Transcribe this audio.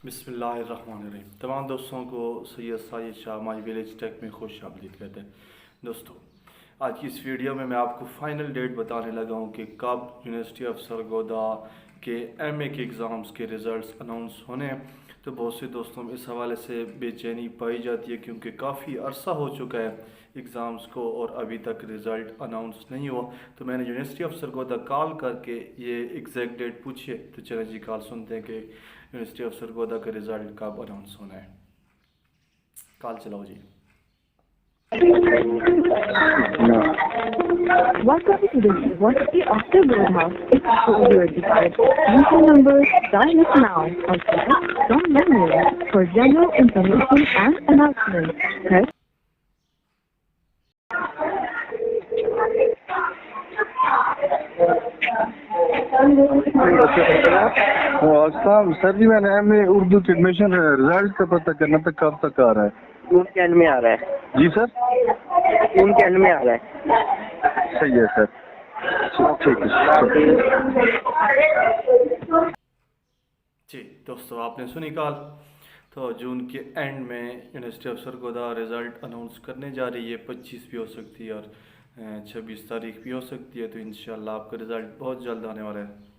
بسم اللہ الرحمن الرحیم۔ تمام دوستوں کو سید ساجد شاہ مائی ویلیج ٹیک میں خوش آمدید کہتے ہیں۔ دوستو، آج کی اس ویڈیو میں آپ کو فائنل ڈیٹ بتانے لگا ہوں کہ کب یونیورسٹی آف سرگودا کے ایم اے کے ایگزامز کے ریزلٹس اناؤنس ہونے ہیں۔ تو بہت سے دوستوں میں اس حوالے سے بے چینی پائی جاتی ہے کیونکہ کافی عرصہ ہو چکا ہے ایگزامز کو اور ابھی تک رزلٹ اناؤنس نہیں ہوا۔ تو میں نے یونیورسٹی آف سرگودا کال کر کے یہ ایگزیکٹ ڈیٹ پوچھے، تو چلیں جی کال سنتے ہیں کہ یونیورسٹی آف سرگودا کا رزلٹ کب اناؤنس ہونا ہے۔ کال چلاؤ جی۔ Welcome to the University of SARGODHA. It's over the User number dial it now or select from menu. For general information and announcements, press السلام سر جی، میں نے ایم اے اردو کی ایڈمیشن رزلٹ کا پتہ کرنا تھا کب تک آ رہا ہے؟ جون کے اینڈ میں آ رہا ہے جی سر، جون کے اینڈ میں آ رہا ہے۔ صحیح ہے سر، ٹھیک ہے۔ جی دوستو، آپ نے سنی کال۔ تو جون کے اینڈ میں university of Sargodha result announce کرنے جا رہی ہے۔ 25 بھی ہو سکتی ہے اور 26 تاریخ بھی ہو سکتی ہے۔ تو انشاءاللہ آپ کا رزلٹ بہت جلد آنے والا ہے۔